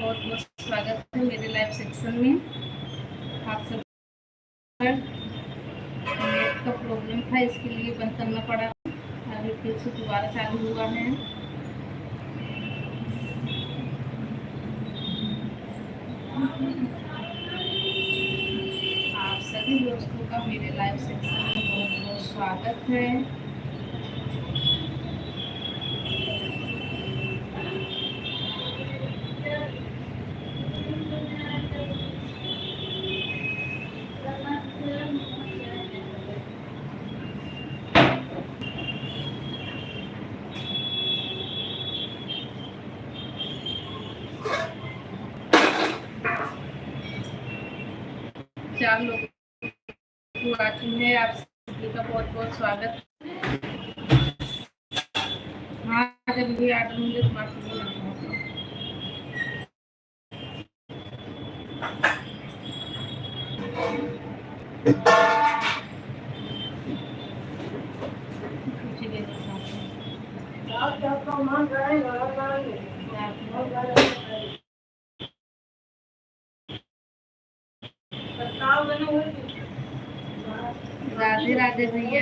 बहुत बहुत स्वागत है मेरे लाइव सेक्शन में। आप सब नेट का प्रॉब्लम था, इसके लिए बंद करना पड़ा। अभी फिर से दोबारा चालू हुआ है। आप सभी दोस्तों का मेरे लाइव सेक्शन में बहुत बहुत स्वागत है। चार लोग वाचिंग है, आप सभी का बहुत बहुत स्वागत। हाँ, जब भी आर्डर मुझे स्मार्टफोन राधे राधे भैया,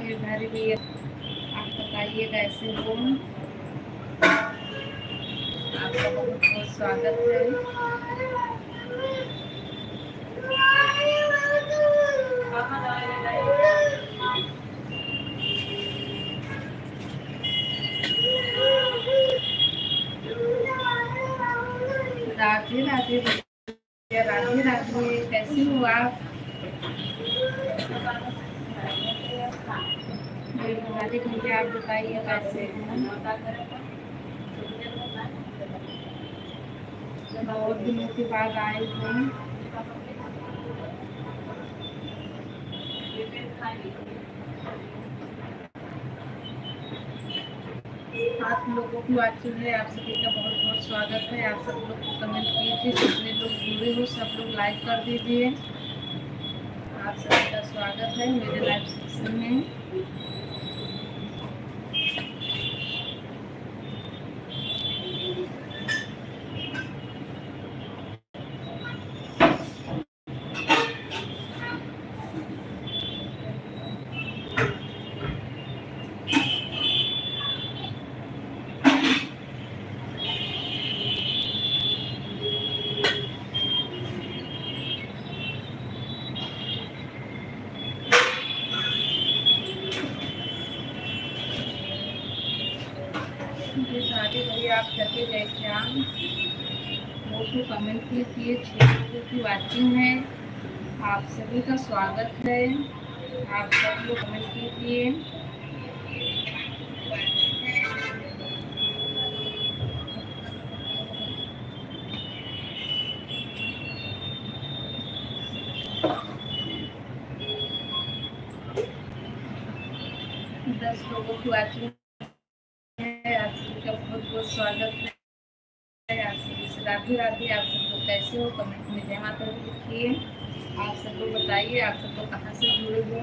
निर्धारी भैया, आप बताइए कैसे हो। आपका बहुत बहुत स्वागत है। राधे राधे भैया, राधे राधे, कैसे हो आप। राधे भैया, आप बताइए कैसे हो। बहुत दिनों के बाद आए हैं। आप लोगों की वाचिंग है, आप सभी का बहुत बहुत स्वागत है। आप सब लोग कमेंट कीजिए, जितने लोग जुड़े हो सब लोग लाइक कर दीजिए। आप सभी का स्वागत है मेरे लाइव सेक्शन में। राधे भैया, आप थके गए क्या। वो तो कमेंट कीजिए, 6 लोगों की वाचिंग है, आप सभी का स्वागत है। आप सब लोग कमेंट कीजिए। दस लोगों की वाचिंग है, आप सभी का बहुत बहुत स्वागत है। आप सभी से राधे राधे। आप सब लोग कैसे हो, कमेंट में जय माता दी लिखिए। आप सब लोग बताइए, आप सब लोग कहाँ से जुड़े हो।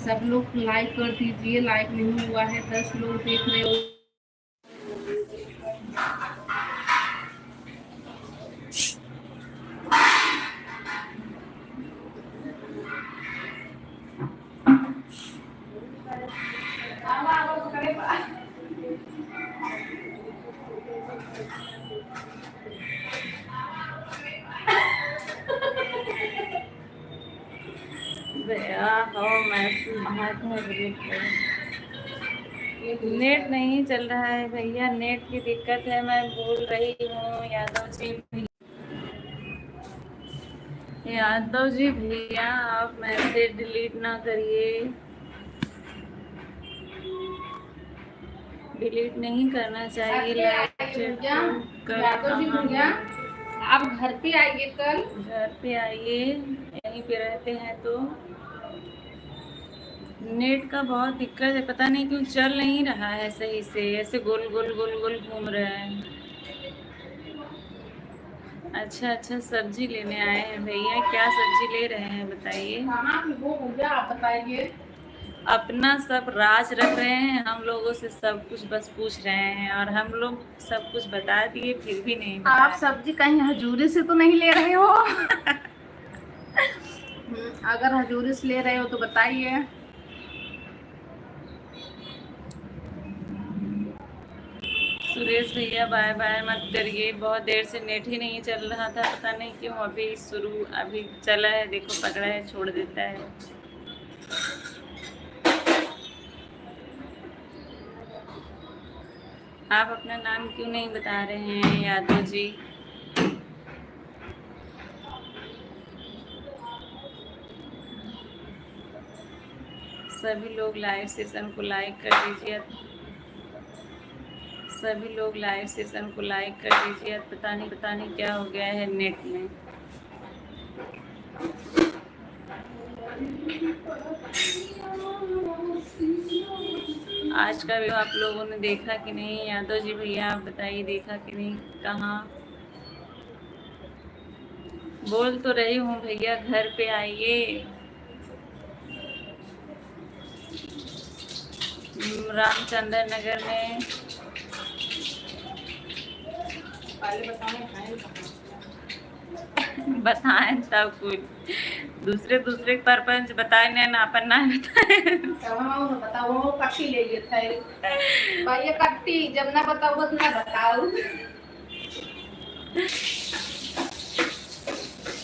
सब लोग लाइक कर दीजिए, लाइक नहीं हुआ है, 10 लोग देख रहे हो। नेट नहीं चल रहा है भैया, नेट की दिक्कत है। मैं बोल रही हूँ यादव जी भैया, आप मैसेज डिलीट ना करिए। डिलीट नहीं करना चाहिए। आप घर पे आइए, कल घर पे आइए, यहीं पे रहते हैं तो। नेट का बहुत दिक्कत है, पता नहीं क्यों चल नहीं रहा है सही से, ऐसे गोल गोल गोल गोल घूम रहा है। अच्छा अच्छा, सब्जी लेने आए हैं भैया, क्या सब्जी ले रहे हैं बताइए। कहाँ वो हो गया, आप बताइए। अपना सब राज रख रहे हैं, हम लोगों से सब कुछ बस पूछ रहे हैं और हम लोग सब कुछ बता दिए फिर भी नहीं बता आप रहे। सब्जी कहीं हजूरी से तो नहीं ले रहे हो? अगर हजूरी से ले रहे हो तो बताइए। सुरेश भैया बाय बाय मत करिए, बहुत देर से नेट ही नहीं चल रहा था, पता नहीं क्यों। अभी चला है, देखो पकड़ा है, छोड़ देता है। आप अपना नाम क्यों नहीं बता रहे हैं यादव जी? सभी लोग लाइव सेशन को लाइक कर दीजिए, सभी लोग लाइव सेशन को लाइक कर दीजिए। पता नहीं क्या हो गया है नेट में। आज का वीडियो आप लोगों ने देखा कि नहीं? यादव जी भैया आप बताइए, देखा कि नहीं? कहाँ? बोल तो रही हूँ भैया, घर पे आइए। रामचंद्र नगर में। बताएं तब कुछ, दूसरे सरपंच बताए नहीं ना, अपन ना बताओ कट्टी ले लिए थे भैया, कट्टी जब ना बताओ बस ना बताओ।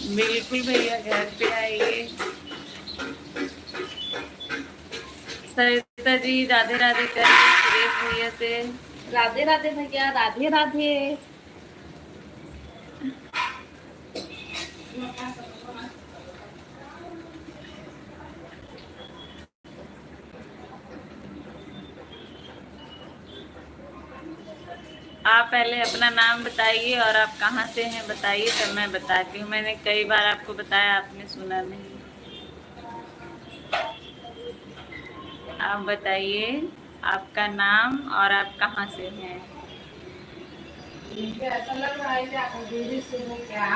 बिल्कुल भैया, घर पे आइए। सरिता जी राधे राधे करिए सुरेश भैया से। राधे राधे भैया, राधे राधे। आप पहले अपना नाम बताइए और आप कहाँ से हैं बताइए, तब मैं बताती हूँ। मैंने कई बार आपको बताया, आपने सुना नहीं। आप बताइए आपका नाम और आप कहाँ से हैं। मुझे ऐसा लग रहा है कि आप दूरी से हो क्या?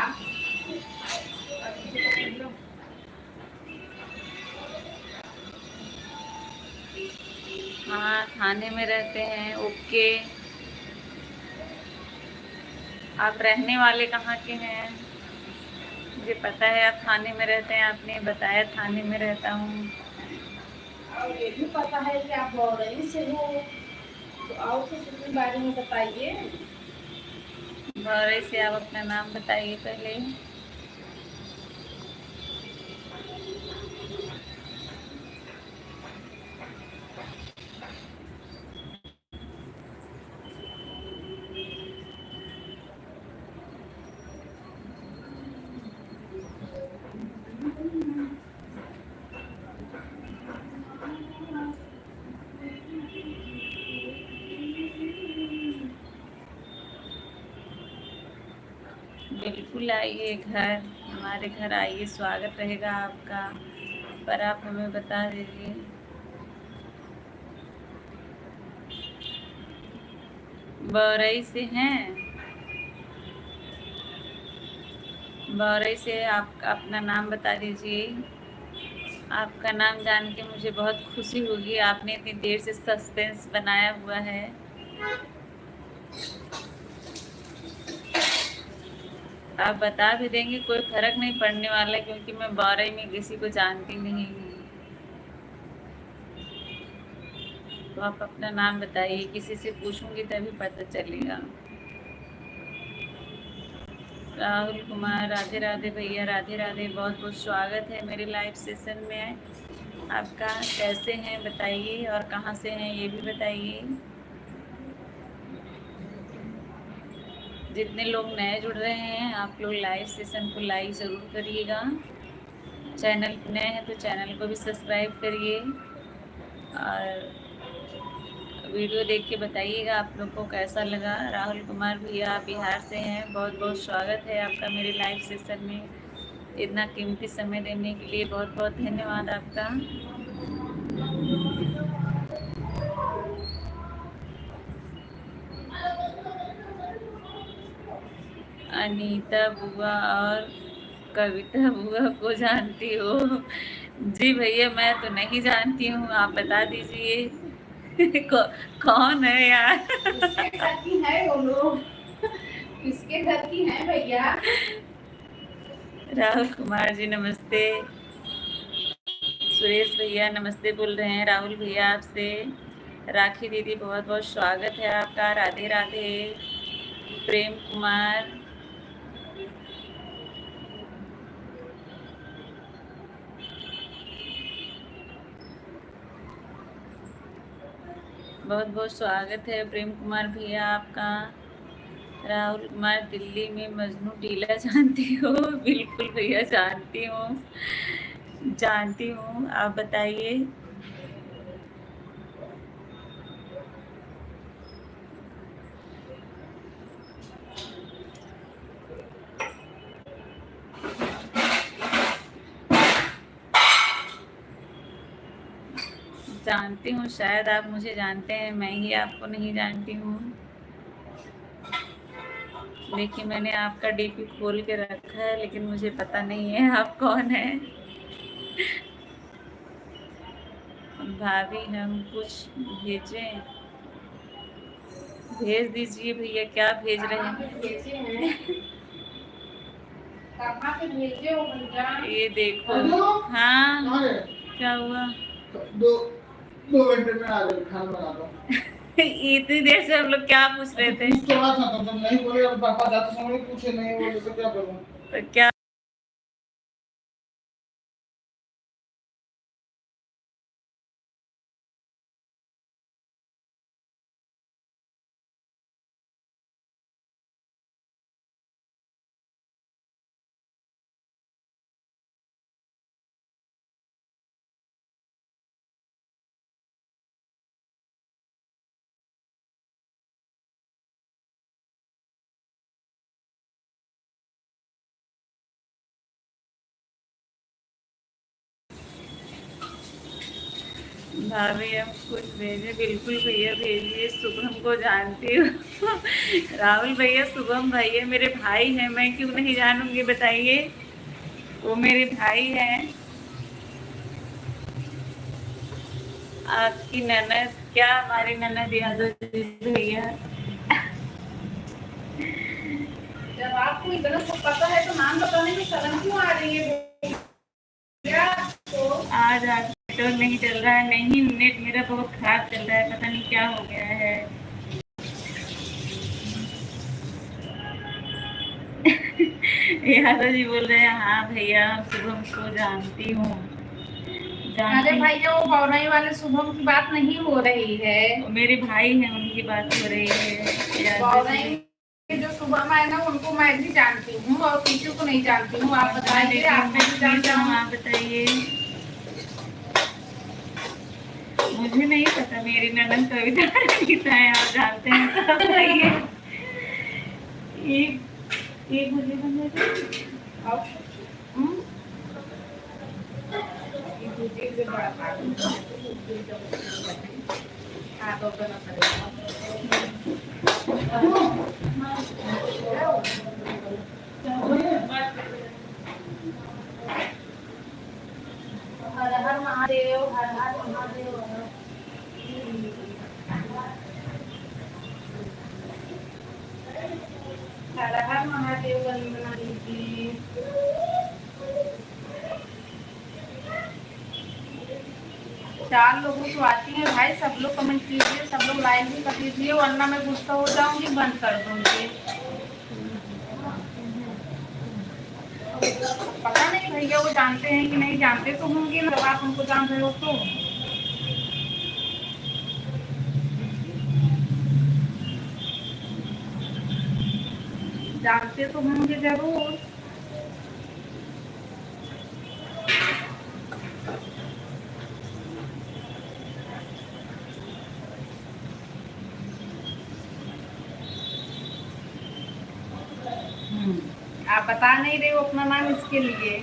हाँ, थाने में रहते हैं। ओके, आप रहने वाले कहाँ के हैं? मुझे पता है आप थाने में रहते हैं, आपने बताया थाने में रहता हूँ। और ये भी पता है कि आप बौरई से हो, तो और कुछ अपने बारे में बताइए। भौरई से। आप अपना नाम बताइए पहले। बिल्कुल आइए घर, हमारे घर आइए, स्वागत रहेगा आपका। पर आप हमें बता दीजिए। बौरई से हैं? बौरई से आप अपना नाम बता दीजिए। आपका नाम जान के मुझे बहुत खुशी होगी, आपने इतनी देर से सस्पेंस बनाया हुआ है। आप बता भी देंगे कोई फर्क नहीं पड़ने वाला, क्योंकि मैं बौरई में किसी को जानती नहीं हूँ। तो आप अपना नाम बताइए, किसी से पूछूंगी तभी पता चलेगा। राहुल कुमार राधे राधे भैया, राधे राधे, बहुत बहुत स्वागत है मेरे लाइव सेशन में आपका। कैसे हैं बताइए, और कहाँ से हैं ये भी बताइए। जितने लोग नए जुड़ रहे हैं आप लोग लाइव सेशन को लाइक ज़रूर करिएगा। चैनल नए हैं तो चैनल को भी सब्सक्राइब करिए और वीडियो देख के बताइएगा आप लोग को कैसा लगा। राहुल कुमार भैया आप बिहार से हैं, बहुत बहुत स्वागत है आपका मेरे लाइव सेशन में। इतना कीमती समय देने के लिए बहुत बहुत धन्यवाद आपका। अनीता बुआ और कविता बुआ को जानती हो? जी भैया, मैं तो नहीं जानती हूँ, आप बता दीजिए। कौन है यार? किसके घर की है वो लोग? किसके घर की है भैया? राहुल कुमार जी नमस्ते। सुरेश भैया नमस्ते बोल रहे हैं राहुल भैया आपसे। राखी दीदी बहुत बहुत स्वागत है आपका, राधे राधे। प्रेम कुमार, बहुत बहुत स्वागत है प्रेम कुमार भैया आपका। राहुल कुमार, दिल्ली में मजनू टीला जानती हो? बिल्कुल भैया जानती हूँ, जानती हूँ, आप बताइए। जानती हूँ, शायद आप मुझे जानते हैं, मैं ही आपको नहीं जानती हूँ। देखिए, मैंने आपका डीपी खोल के रखा है, लेकिन मुझे पता नहीं है आप कौन हैं। भाभी हम कुछ भेजें? भेज दीजिए भैया, क्या भेज रहे हैं? भेजे हैं? कहाँ पे भेजे हो भैया? ये देखो। हाँ, क्या हुआ? दो 2 घंटे में आ गए, खाना बना दो। इतनी देर से हम लोग क्या पूछ रहे थे? पूछ तो रहा था, तुम नहीं बोले, अब पापा जाते समय पूछे नहीं बोले तो क्या करूं? तो क्या? भाभी हम कुछ भेजे? बिल्कुल भैया भेजिए, शुभम को जानती हूँ। राहुल भैया, शुभम भैया मेरे भाई हैं, मैं क्यों नहीं जानूंगी बताइए, वो मेरे भाई हैं। आपकी ननद? क्या हमारी ननद यादव जी भैया? जब आपको इतना सब पता है तो नाम बताने में शर्म क्यों आ रही है भैया? तो आज नेटवर्क नहीं चल रहा है। नहीं, नेट मेरा बहुत खराब चल रहा है, पता नहीं क्या हो गया है। यादव जी बोल रहे हैं हाँ भैया, हम शुभम को जानती हूँ। अरे भैया, वो बौराई वाले शुभम की बात नहीं हो रही है। मेरे भाई हैं, उनकी बात हो रही है। बौराई के जो शुभम है ना, उनको मैं भी जानती हूँ और किसी को नहीं जानती हूँ। आप बताइए, आप भी जानते हो? आप बताइए। मुझे नहीं पता, मेरी ननद कविता गीता है, आप जानते हैं तो बताइए। एक मुझे बन जाए। हाँ, तो बना पड़ेगा। हर हर महादेव, हर हर महादेव। हर हर महादेव वंदना दीजिए। चार लोगों को आती है भाई, सब लोग कमेंट कीजिए, सब लोग लाइक भी कर दीजिए, वरना मैं गुस्सा हो जाऊंगी, बंद कर दूंगी। पता नहीं भैया, वो जानते हैं कि नहीं जानते तो होंगे ना, जब आप उनको जान रहे हो तो। जानते तो होंगे जरूर। आप बता नहीं रहे हो अपना नाम, इसके लिए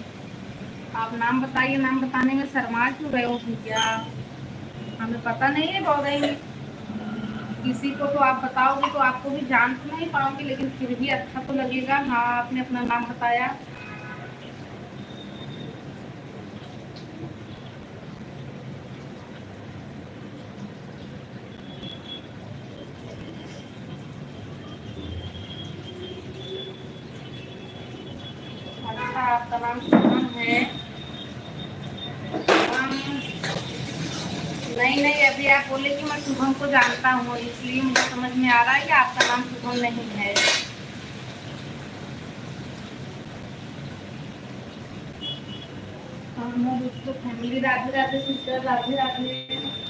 आप नाम बताइए। नाम बताने में शर्मा क्यों रहे हो भैया? हमें पता नहीं है बौराई किसी को, तो आप बताओगे तो आपको भी जान तो नहीं पाओगे, लेकिन फिर भी अच्छा तो लगेगा। हाँ, आपने अपना नाम बताया। आपका नाम शुभम है। नहीं नहीं, अभी आप बोले कि मैं शुभम को जानता हूँ, इसलिए मुझे समझ में आ रहा है कि आपका नाम शुभम नहीं है। हम उसको फैमिली राधे राधे सिस्टर राधे राधे।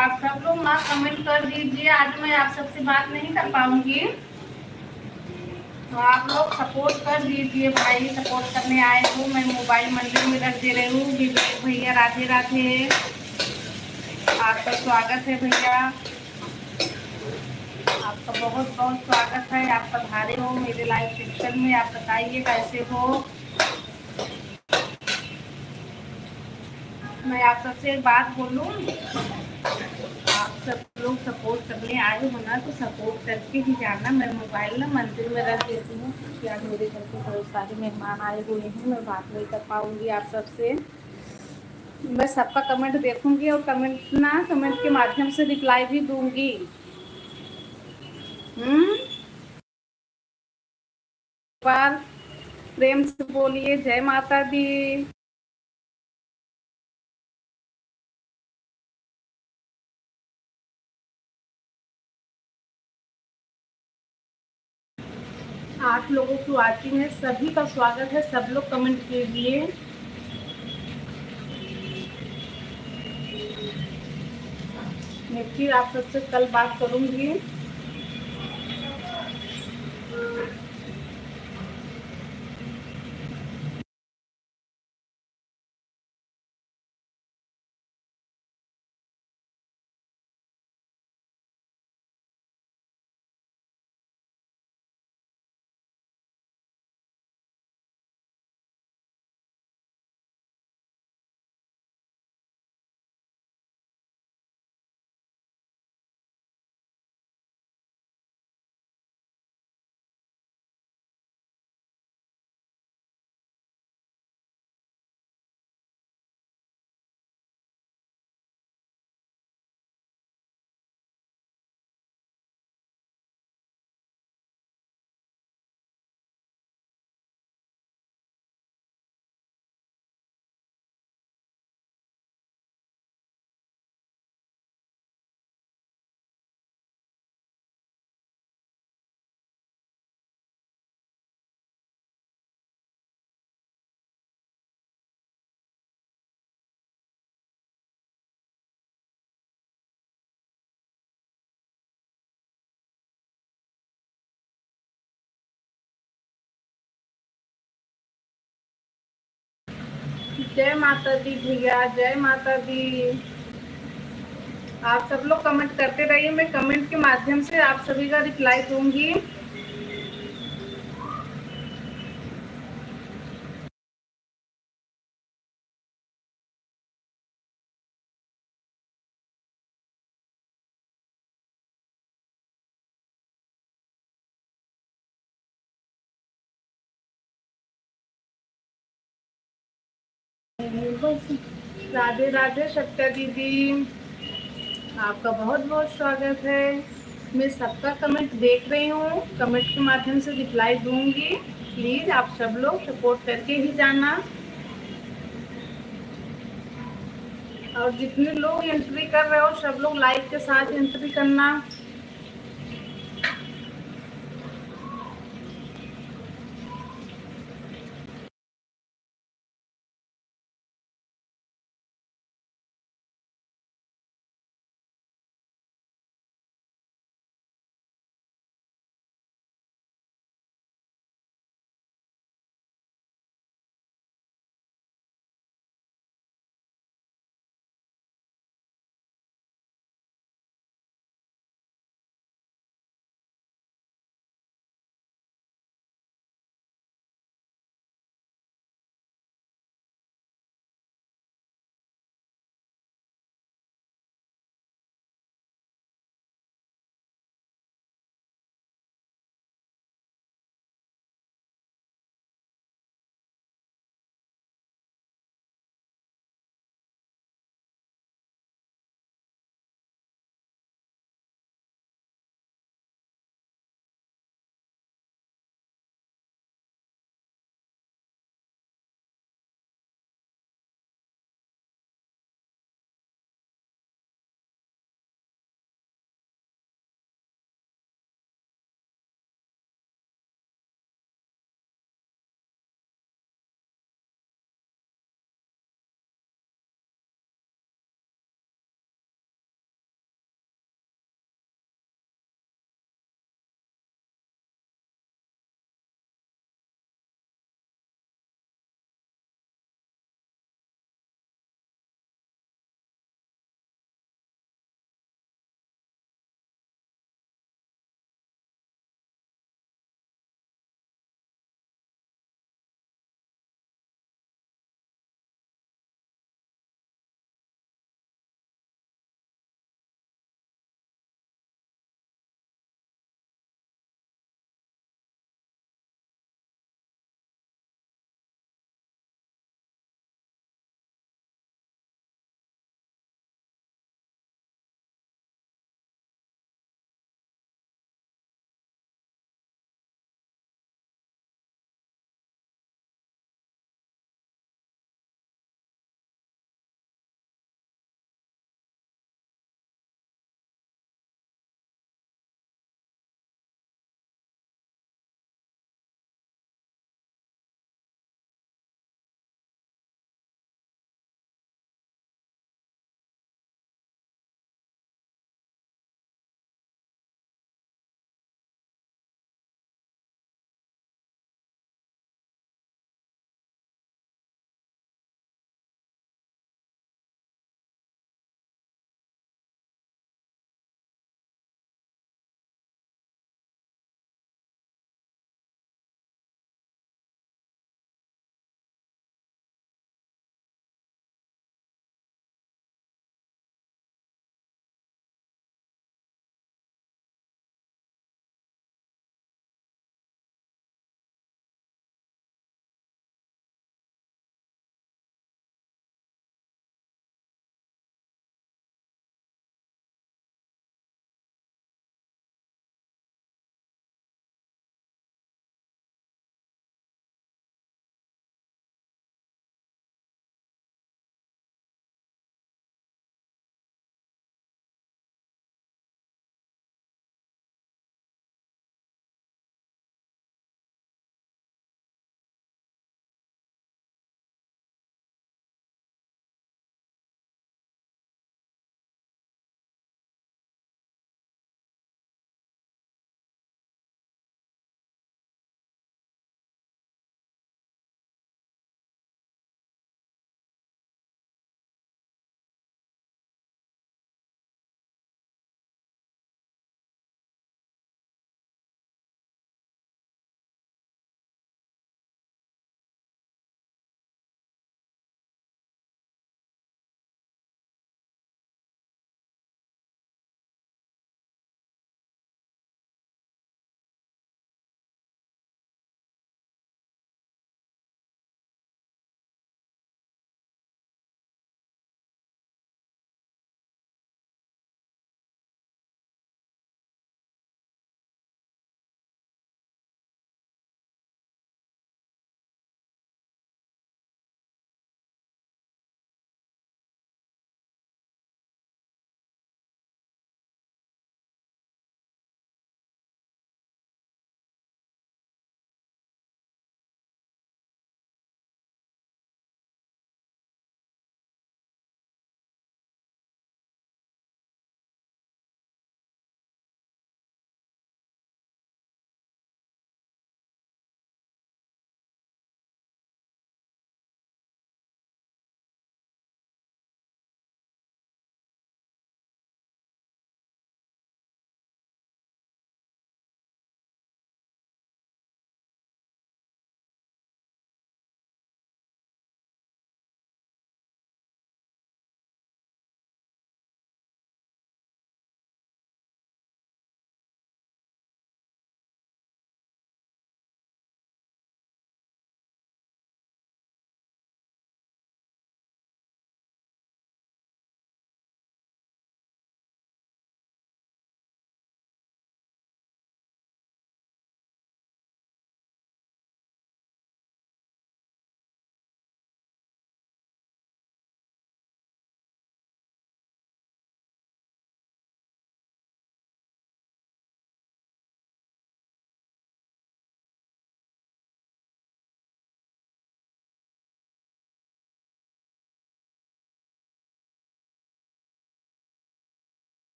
आप सब लोग ना कमेंट कर दीजिए, आज मैं आप सबसे बात नहीं कर पाऊंगी, तो आप लोग सपोर्ट कर दीजिए भाई। सपोर्ट करने आए हो, मैं मोबाइल मंदिर में रख दे रही हूँ। विवेक भैया राधे राधे, आपका स्वागत है भैया, आपका बहुत बहुत स्वागत है। आप पधारे हो मेरे लाइव सेक्शन में। आप बताइए कैसे हो। मैं आप सबसे एक बात बोलूं, आप सब लोग सपोर्ट करने आए हो ना, तो सपोर्ट करके ही जाना। मैं मोबाइल ना मंदिर में रख देती हूँ, क्योंकि आज मेरे घर पे बहुत सारे मेहमान आए हुए हैं, मैं बात नहीं कर पाऊंगी आप सबसे। मैं सबका कमेंट देखूंगी और कमेंट के माध्यम से रिप्लाई भी दूंगी। बार प्रेम से बोलिए जय माता दी। आप लोगों की वाचिंग है, सभी का स्वागत है। सब लोग कमेंट कीजिए। मैं फिर आप सबसे कल बात करूंगी। जय माता दी भैया, जय माता दी। आप सब लोग कमेंट करते रहिए, मैं कमेंट के माध्यम से आप सभी का रिप्लाई दूंगी। बस राधे राधे सत्या दीदी, आपका बहुत बहुत स्वागत है। मैं सबका कमेंट देख रही हूँ, कमेंट के माध्यम से रिप्लाई दूंगी। प्लीज आप सब लोग सपोर्ट करके ही जाना। और जितने लोग एंट्री कर रहे हो, सब लोग लाइक के साथ एंट्री करना।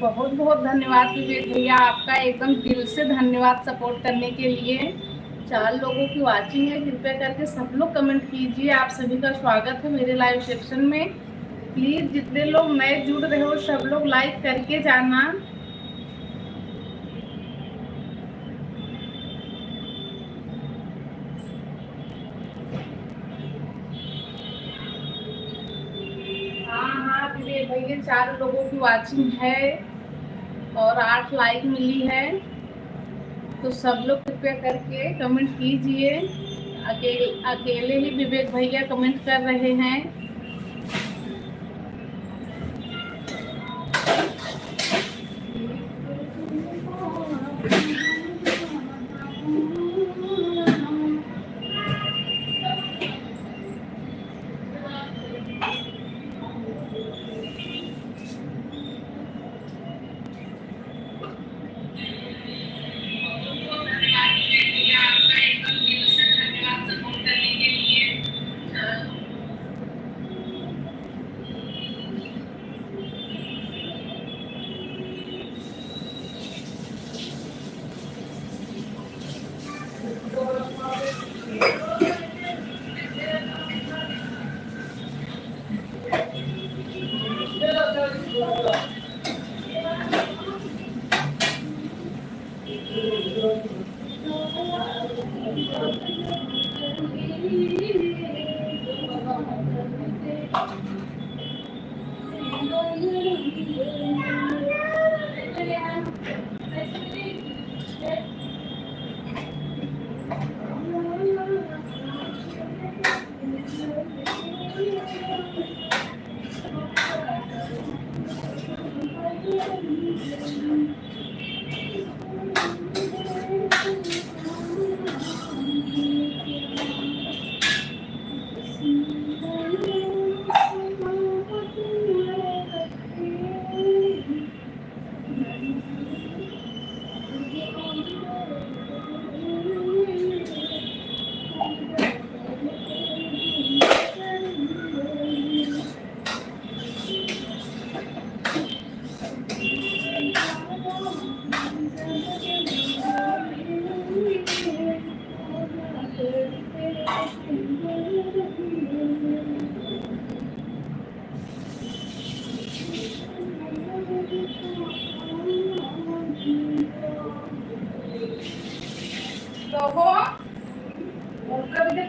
बहुत बहुत धन्यवाद विवेक भैया, आपका एकदम दिल से धन्यवाद सपोर्ट करने के लिए। 4 लोगों की वॉचिंग है, कृपया करके सब लोग कमेंट कीजिए। आप सभी का स्वागत है मेरे लाइव सेक्शन में। प्लीज जितने लोग नए जुड़ रहे हो सब लोग लाइक करके जाना। हाँ विवेक भैया, 4 लोगों की वॉचिंग है और 8 लाइक मिली है, तो सब लोग कृपया करके कमेंट कीजिए। अकेले ही विवेक भैया कमेंट कर रहे हैं।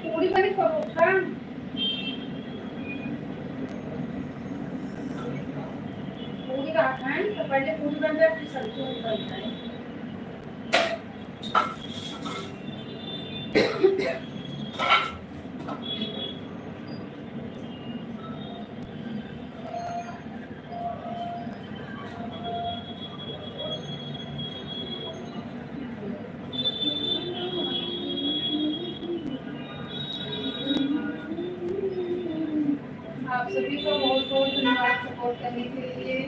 पूरी बनी परोठा पूरी रखा है, तो पहले पूरी बन जाए फिर सब्जी बनता है। आप सभी को बहुत बहुत धन्यवाद सपोर्ट करने के लिए।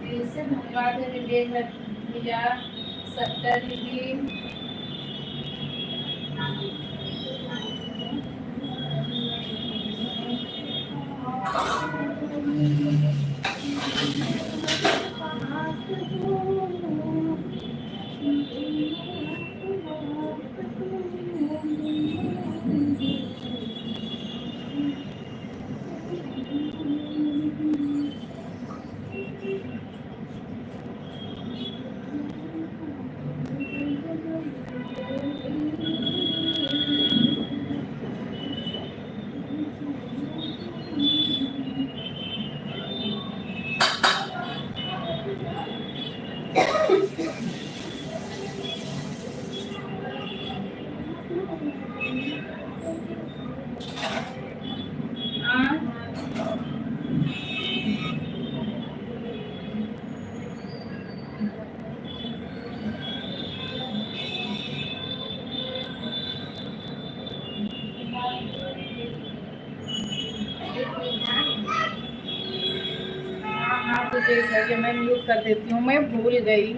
दिल से धन्यवाद है विवेक भैया, सत्ता दीदी। हाँ तो देख लीजिए, मैं म्यूट कर देती हूँ, मैं भूल गई।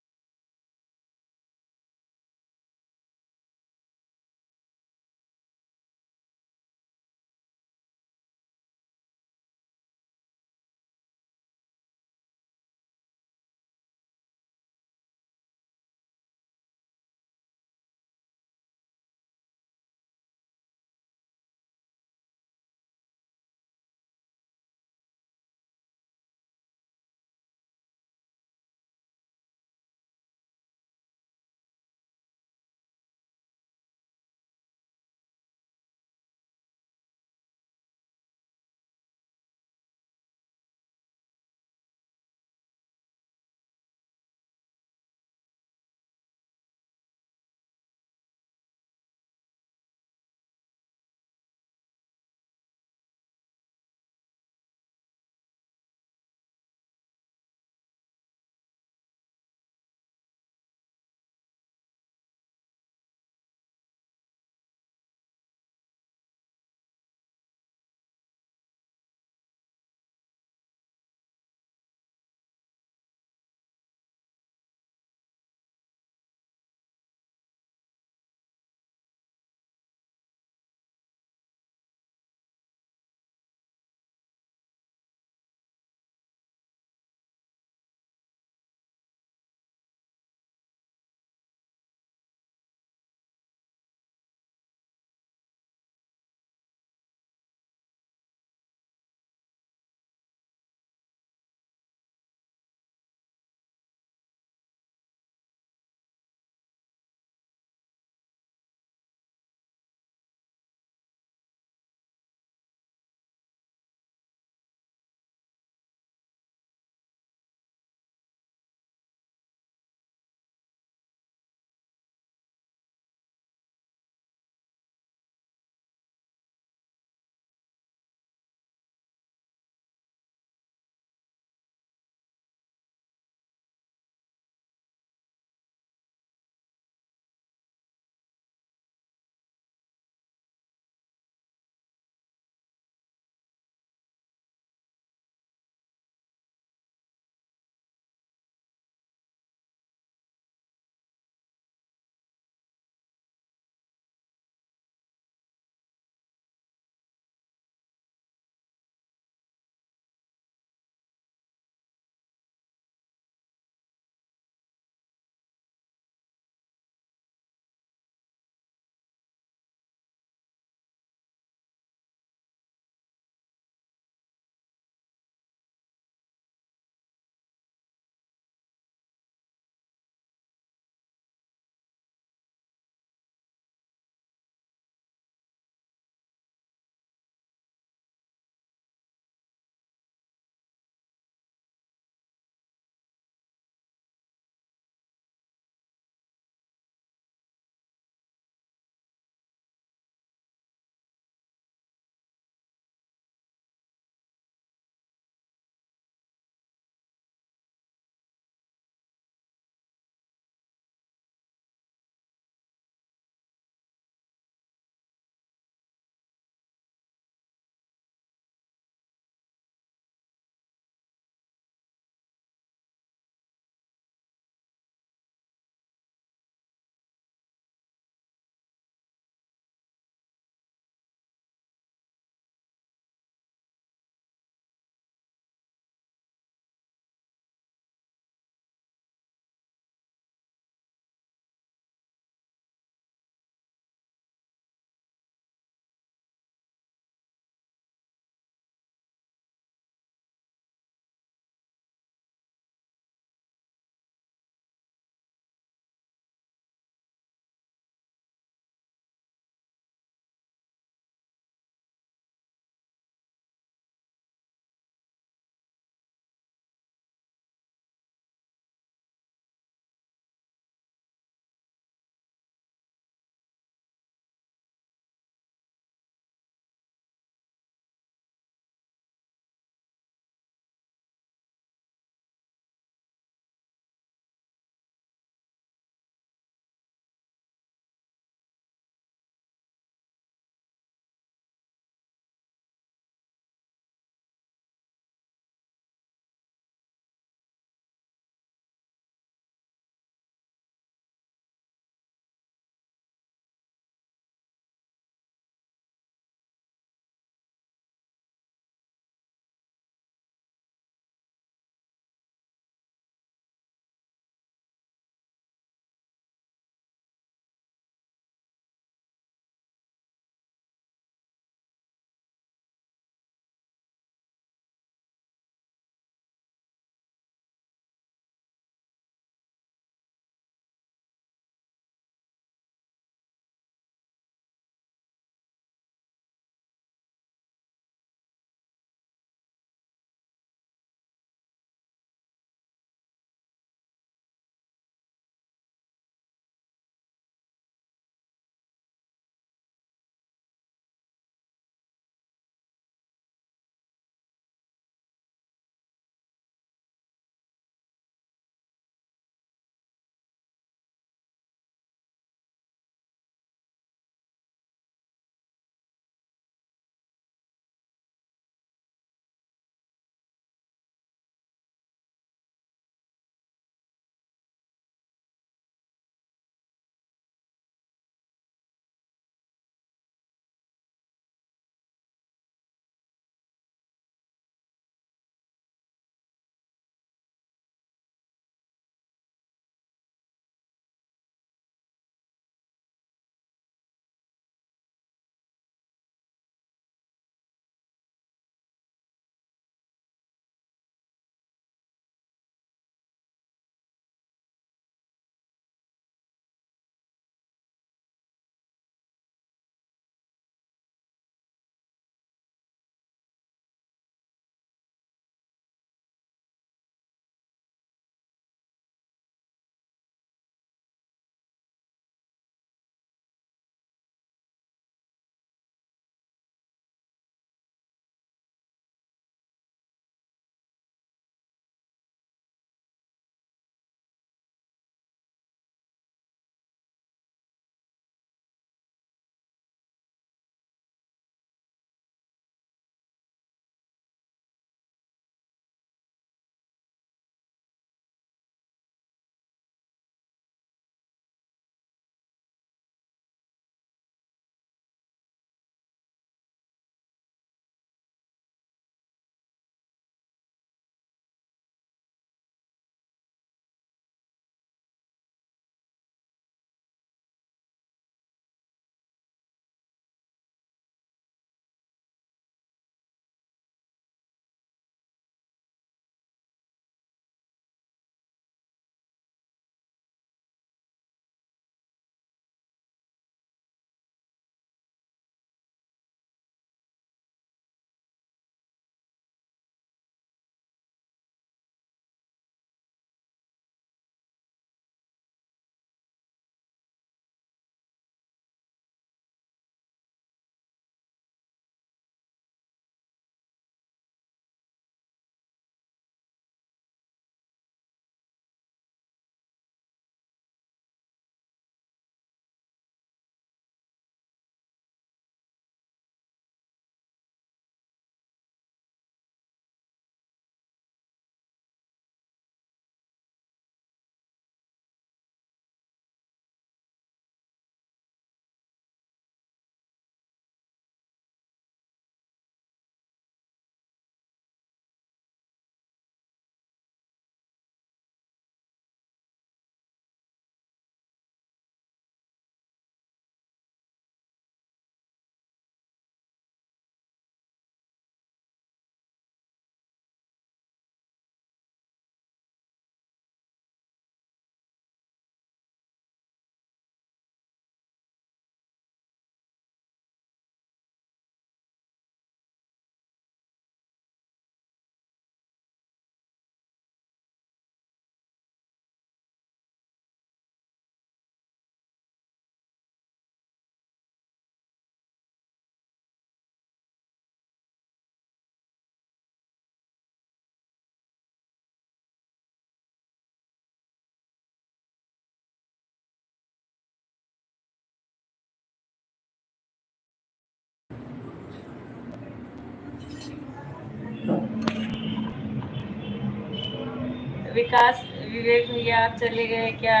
विकास विवेक भैया आप चले गए क्या?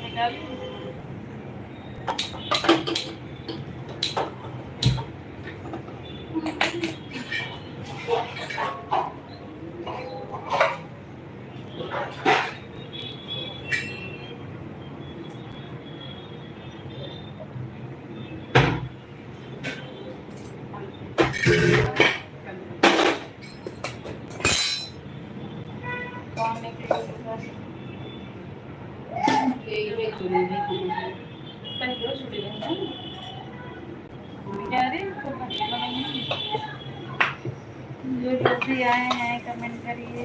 निकाल। कौन लेके गया? क्या रे? जो जल्दी आए हैं कमेंट करिए।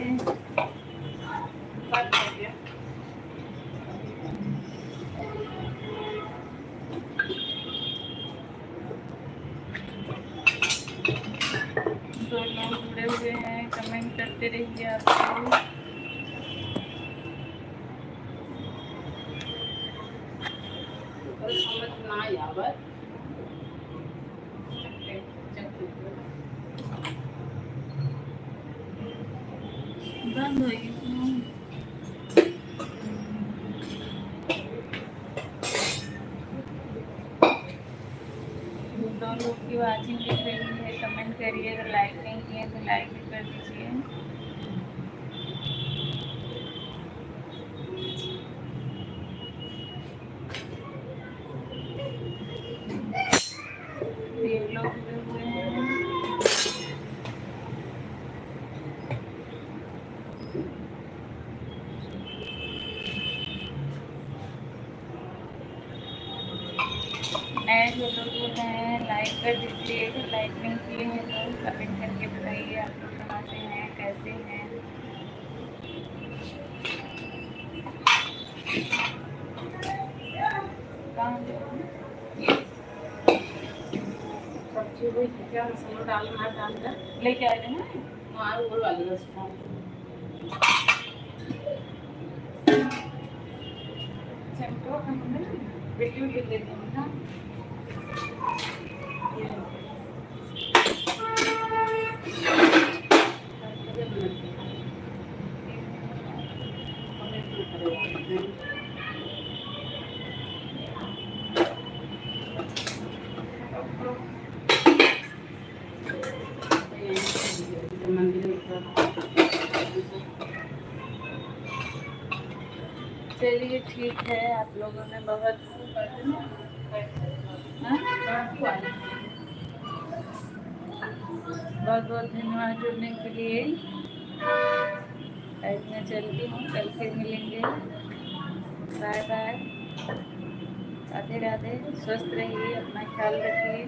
जो लोग जुड़े हुए हैं कमेंट करते रहिए आपको। बंद हो गई। दो लोग की वाचिंग दिख रही है कमेंट करिए। अगर लाइक नहीं किए तो लाइक भी कर दीजिए। ये लोग जुड़े हुए हैं। नए जो लोग जुड़े हैं लाइक कर दीजिए। अगर लाइक नहीं किए हैं तो कमेंट करके बताइए आप लोग कहाँ से हैं, कैसे हैं। कहाँ लेके आए ना वीडियो ले लेते हैं ना। चलिए ठीक है। आप लोगों ने बहुत बहुत बहुत धन्यवाद जुड़ने के लिए। आज मैं चलती हूँ, कल फिर मिलेंगे। Bye bye, Radhe Radhe. स्वस्थ रहिए, अपना ख्याल रखिए।